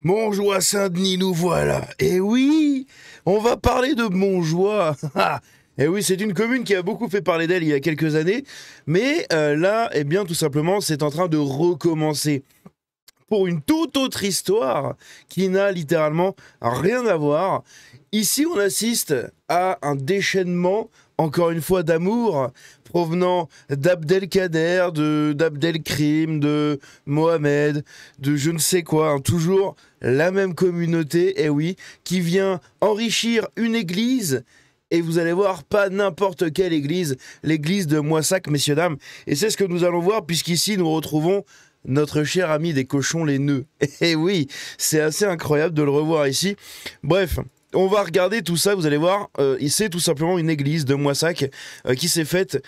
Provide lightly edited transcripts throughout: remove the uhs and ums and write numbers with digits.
Montjoie Saint-Denis, nous voilà. Et oui, on va parler de Montjoie. Et oui, c'est une commune qui a beaucoup fait parler d'elle il y a quelques années. Mais là, eh bien, tout simplement, c'est en train de recommencer. Pour une toute autre histoire qui n'a littéralement rien à voir. Ici, on assiste à un déchaînement, encore une fois, d'amour provenant d'Abdelkader, d'Abdelkrim, de Mohamed, de je ne sais quoi, hein, toujours la même communauté, et oui, qui vient enrichir une église. Et vous allez voir, pas n'importe quelle église, l'église de Moissac, messieurs, dames. Et c'est ce que nous allons voir, puisqu'ici, nous retrouvons notre cher ami des cochons les nœuds. Et oui, c'est assez incroyable de le revoir ici. Bref, on va regarder tout ça, vous allez voir. C'est tout simplement une église de Moissac qui s'est faite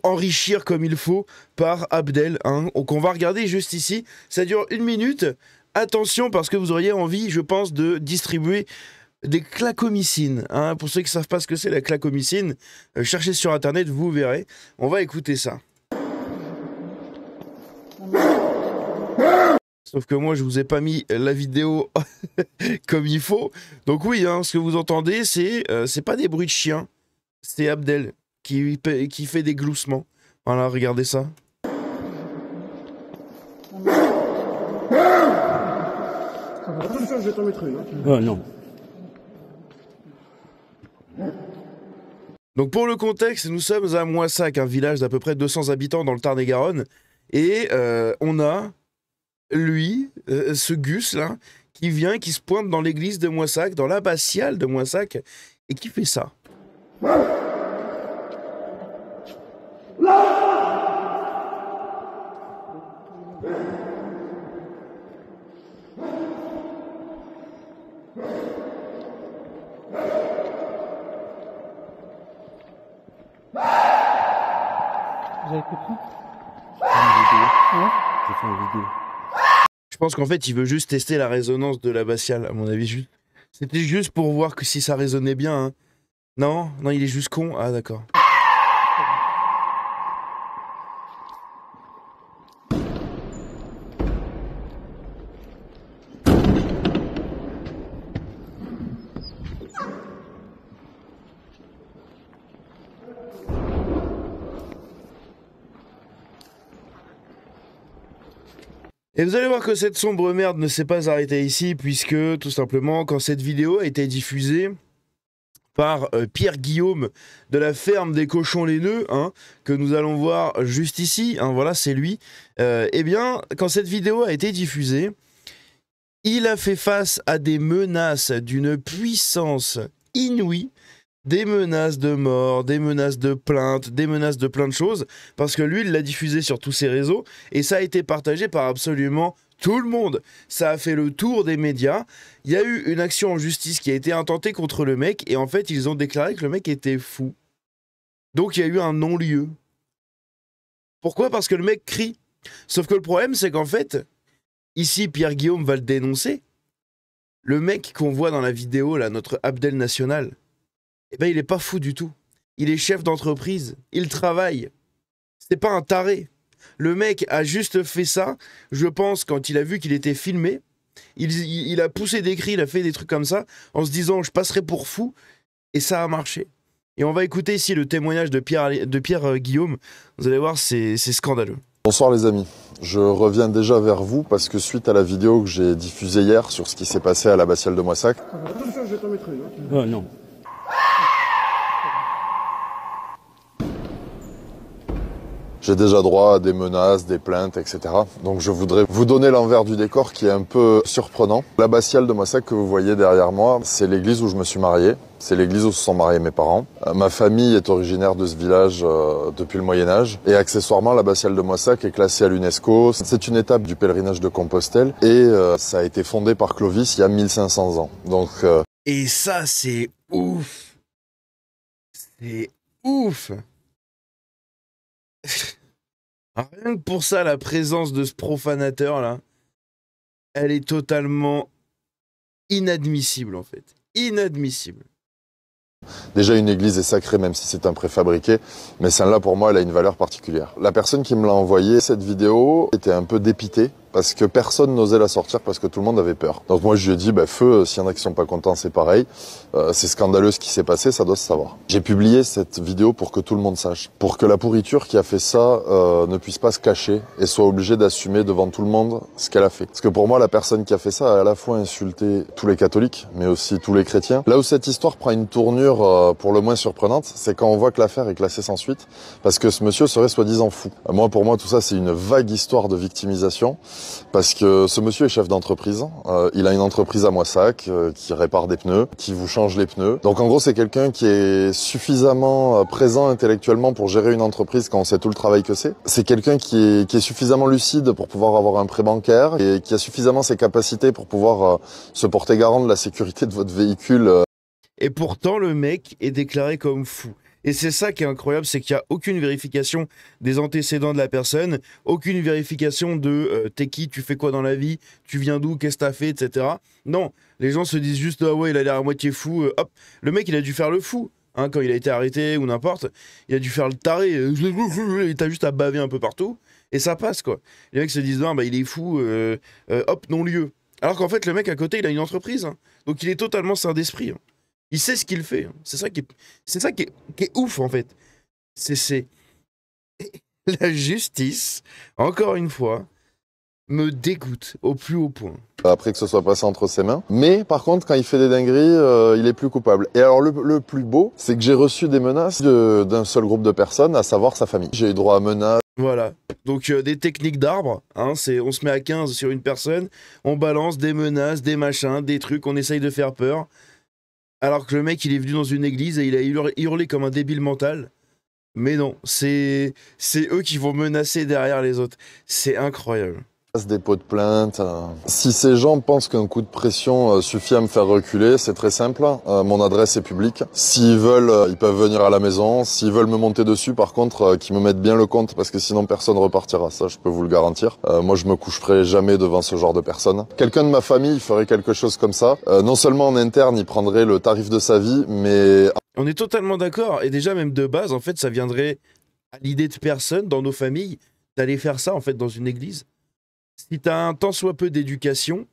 enrichir comme il faut par Abdel. Hein. Donc on va regarder juste ici. Ça dure 1 minute. Attention parce que vous auriez envie, je pense, de distribuer des clacomycines. Hein. Pour ceux qui ne savent pas ce que c'est la clacomycine, cherchez sur internet, vous verrez. On va écouter ça. Sauf que moi, je vous ai pas mis la vidéo comme il faut. Donc oui, hein, ce que vous entendez, c'est pas des bruits de chiens. C'est Abdel qui fait des gloussements. Voilà, regardez ça. Attention, je vais t'en mettre une. Hein. Oh non. Donc pour le contexte, nous sommes à Moissac, un village d'à peu près 200 habitants dans le Tarn-et-Garonne. Et on a lui, ce Gus là, qui vient, qui se pointe dans l'église de Moissac, dans l'abbatiale de Moissac, et qui fait ça. Vous avez compris? J'ai fait une vidéo. Je pense qu'en fait, il veut juste tester la résonance de l'abbatiale, à mon avis. C'était juste pour voir que si ça résonnait bien. Hein. Non, il est juste con. Ah, d'accord. Et vous allez voir que cette sombre merde ne s'est pas arrêtée ici, puisque, tout simplement, quand cette vidéo a été diffusée par Pierre Guillaume de la ferme des cochons laineux, hein, que nous allons voir juste ici, hein, voilà, c'est lui, eh bien, quand cette vidéo a été diffusée, il a fait face à des menaces d'une puissance inouïe, des menaces de mort, des menaces de plainte, des menaces de plein de choses, parce que lui, il l'a diffusé sur tous ses réseaux, et ça a été partagé par absolument tout le monde. Ça a fait le tour des médias. Il y a eu une action en justice qui a été intentée contre le mec, et en fait, ils ont déclaré que le mec était fou. Donc, il y a eu un non-lieu. Pourquoi? Parce que le mec crie. Sauf que le problème, c'est qu'en fait, ici, Pierre Guillaume va le dénoncer. Le mec qu'on voit dans la vidéo, là, notre Abdel National, eh ben, il est pas fou du tout. Il est chef d'entreprise. Il travaille. C'est pas un taré. Le mec a juste fait ça, je pense, quand il a vu qu'il était filmé. Il a poussé des cris, il a fait des trucs comme ça, en se disant « je passerai pour fou », et ça a marché. Et on va écouter ici le témoignage de Pierre Guillaume. Vous allez voir, c'est scandaleux. Bonsoir les amis, je reviens déjà vers vous parce que suite à la vidéo que j'ai diffusée hier sur ce qui s'est passé à l'abbatiale de Moissac, Attention, je vais t'en mettre une. Hein. Oh non. j'ai déjà droit à des menaces, des plaintes, etc. Donc je voudrais vous donner l'envers du décor qui est un peu surprenant. L'abbatiale de Moissac que vous voyez derrière moi, c'est l'église où je me suis marié. C'est l'église où se sont mariés mes parents. Ma famille est originaire de ce village depuis le Moyen-Âge. Et accessoirement, l'abbatiale de Moissac est classée à l'UNESCO. C'est une étape du pèlerinage de Compostelle. Et ça a été fondé par Clovis il y a 1500 ans. Donc, Et ça, c'est ouf. C'est ouf. Rien que pour ça, la présence de ce profanateur-là, elle est totalement inadmissible, en fait. Inadmissible. déjà, une église est sacrée, même si c'est un préfabriqué, mais celle-là, pour moi, elle a une valeur particulière. La personne qui me l'a envoyé, cette vidéo, était un peu dépitée parce que personne n'osait la sortir parce que tout le monde avait peur. Donc moi je lui ai dit, bah, feu, s'il y en a qui sont pas contents, c'est pareil. C'est scandaleux ce qui s'est passé, ça doit se savoir. J'ai publié cette vidéo pour que tout le monde sache, pour que la pourriture qui a fait ça ne puisse pas se cacher et soit obligée d'assumer devant tout le monde ce qu'elle a fait. Parce que pour moi, la personne qui a fait ça a à la fois insulté tous les catholiques, mais aussi tous les chrétiens. Là où cette histoire prend une tournure pour le moins surprenante, c'est quand on voit que l'affaire est classée sans suite, parce que ce monsieur serait soi-disant fou. Moi, pour moi, tout ça, c'est une vague histoire de victimisation, parce que ce monsieur est chef d'entreprise. Il a une entreprise à Moissac qui répare des pneus, qui vous change les pneus. Donc en gros, c'est quelqu'un qui est suffisamment présent intellectuellement pour gérer une entreprise quand on sait tout le travail que c'est. C'est quelqu'un qui est suffisamment lucide pour pouvoir avoir un prêt bancaire et qui a suffisamment ses capacités pour pouvoir se porter garant de la sécurité de votre véhicule. Et pourtant, le mec est déclaré comme fou. Et c'est ça qui est incroyable, c'est qu'il n'y a aucune vérification des antécédents de la personne, aucune vérification de t'es qui, tu fais quoi dans la vie, tu viens d'où, qu'est-ce que t'as fait, etc. Non, les gens se disent juste, ah ouais, il a l'air à moitié fou, hop. Le mec, il a dû faire le fou, hein, quand il a été arrêté ou n'importe. Il a dû faire le taré, il t'a juste à baver un peu partout, et ça passe, quoi. Les mecs se disent, non, bah il est fou, hop, non-lieu. Alors qu'en fait, le mec à côté, il a une entreprise, hein. Donc il est totalement sain d'esprit, hein. Il sait ce qu'il fait. C'est ça qui est ouf, en fait. C'est la justice, encore une fois, me dégoûte au plus haut point. Après que ce soit passé entre ses mains. Mais par contre, quand il fait des dingueries, il est plus coupable. Et alors le plus beau, c'est que j'ai reçu des menaces d'un seul groupe de personnes, à savoir sa famille. J'ai eu droit à menaces. Voilà. Donc des techniques d'arbre, hein, on se met à 15 sur une personne, on balance des menaces, des machins, des trucs, on essaye de faire peur. Alors que le mec, il est venu dans une église et il a hurlé comme un débile mental. Mais non, c'est eux qui vont menacer derrière les autres. C'est incroyable. Des pots de plainte. Si ces gens pensent qu'un coup de pression suffit à me faire reculer, c'est très simple. Mon adresse est publique. S'ils veulent, ils peuvent venir à la maison. S'ils veulent me monter dessus, par contre, qu'ils me mettent bien le compte, parce que sinon personne repartira. Ça, je peux vous le garantir. Moi, je me coucherai jamais devant ce genre de personnes. Quelqu'un de ma famille ferait quelque chose comme ça. Non seulement en interne, il prendrait le tarif de sa vie, mais... On est totalement d'accord. Et déjà, même de base, en fait, ça viendrait à l'idée de personne dans nos familles d'aller faire ça, en fait, dans une église. Si t'as un tant soit peu d'éducation,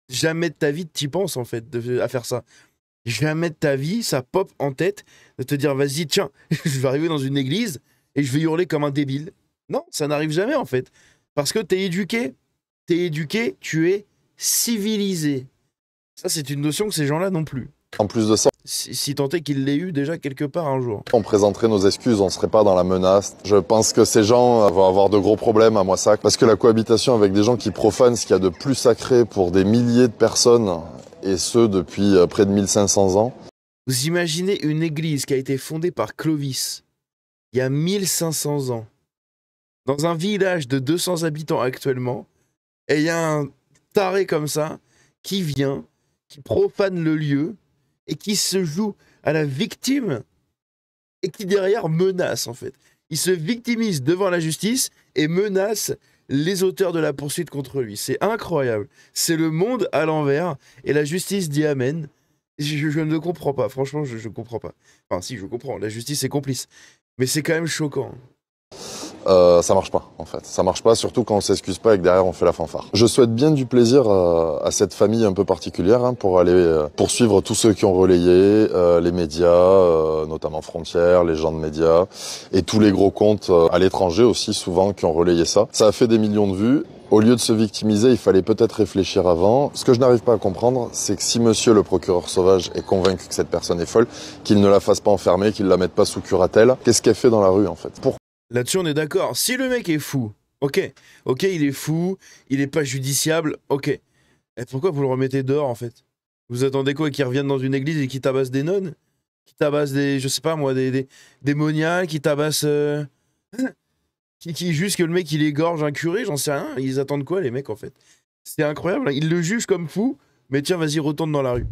jamais de ta vie t'y penses en fait à faire ça. Jamais de ta vie ça pop en tête de te dire vas-y tiens, je vais arriver dans une église et je vais hurler comme un débile. Non, ça n'arrive jamais en fait. Parce que t'es éduqué, tu es civilisé. Ça c'est une notion que ces gens-là n'ont plus. En plus de ça, si tant est qu'il l'ait eu déjà quelque part un jour. on présenterait nos excuses, on serait pas dans la menace. Je pense que ces gens vont avoir de gros problèmes à Moissac, parce que la cohabitation avec des gens qui profanent ce qu'il y a de plus sacré pour des milliers de personnes, et ce depuis près de 1500 ans. Vous imaginez une église qui a été fondée par Clovis il y a 1500 ans, dans un village de 200 habitants actuellement, et il y a un taré comme ça qui vient, qui profane le lieu, et qui se joue à la victime et qui derrière menace en fait. Il se victimise devant la justice et menace les auteurs de la poursuite contre lui. C'est incroyable. C'est le monde à l'envers et la justice dit amen. Je ne comprends pas. Franchement, je ne comprends pas. Enfin si, je comprends. La justice est complice. Mais c'est quand même choquant. Ça marche pas, en fait. Ça marche pas, surtout quand on s'excuse pas et que derrière on fait la fanfare. Je souhaite bien du plaisir à cette famille un peu particulière pour aller poursuivre tous ceux qui ont relayé, les médias, notamment Frontières, les gens de médias, et tous les gros comptes à l'étranger aussi, souvent, qui ont relayé ça. Ça a fait des millions de vues. Au lieu de se victimiser, il fallait peut-être réfléchir avant. Ce que je n'arrive pas à comprendre, c'est que si monsieur le procureur sauvage est convaincu que cette personne est folle, qu'il ne la fasse pas enfermer, qu'il la mette pas sous curatelle, qu'est-ce qu'elle fait dans la rue, en fait? Là-dessus, on est d'accord. Si le mec est fou, ok, il est fou, il est pas judiciable, ok. Et pourquoi vous le remettez dehors, en fait? Vous attendez quoi? Qu'il revienne dans une église et qu'il tabasse des nonnes? Qu'il tabasse des, je sais pas moi, des moniales, qu'il tabasse... qui juste que le mec, il égorge un curé, j'en sais rien. Ils attendent quoi, les mecs, en fait? C'est incroyable, hein. Ils le jugent comme fou, mais tiens, vas-y, retourne dans la rue.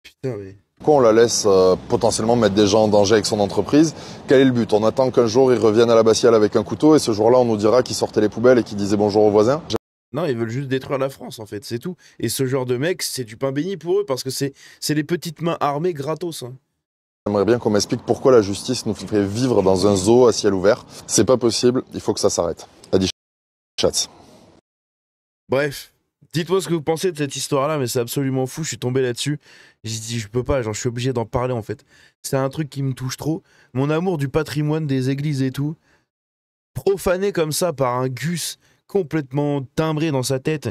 Putain, mais... Pourquoi on la laisse potentiellement mettre des gens en danger avec son entreprise? Quel est le but? On attend qu'un jour il revienne à l'abbatiale avec un couteau et ce jour-là on nous dira qu'il sortait les poubelles et qu'il disait bonjour aux voisins? Non, ils veulent juste détruire la France en fait, c'est tout. Et ce genre de mecs, c'est du pain béni pour eux parce que c'est les petites mains armées gratos. Hein. J'aimerais bien qu'on m'explique pourquoi la justice nous fait vivre dans un zoo à ciel ouvert. C'est pas possible, il faut que ça s'arrête. Schatz. Bref, dites-moi ce que vous pensez de cette histoire-là, mais c'est absolument fou, je suis tombé là-dessus. J'ai dit, je peux pas, genre, je suis obligé d'en parler en fait. C'est un truc qui me touche trop. Mon amour du patrimoine des églises et tout, profané comme ça par un Gus complètement timbré dans sa tête,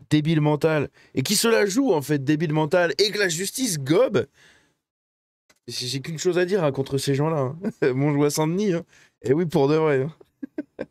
débile mental, et qui se la joue en fait, débile mental, et que la justice gobe. J'ai qu'une chose à dire hein, contre ces gens-là. Hein. Mon joie Saint-Denis. Hein. Et oui, pour de vrai. Hein.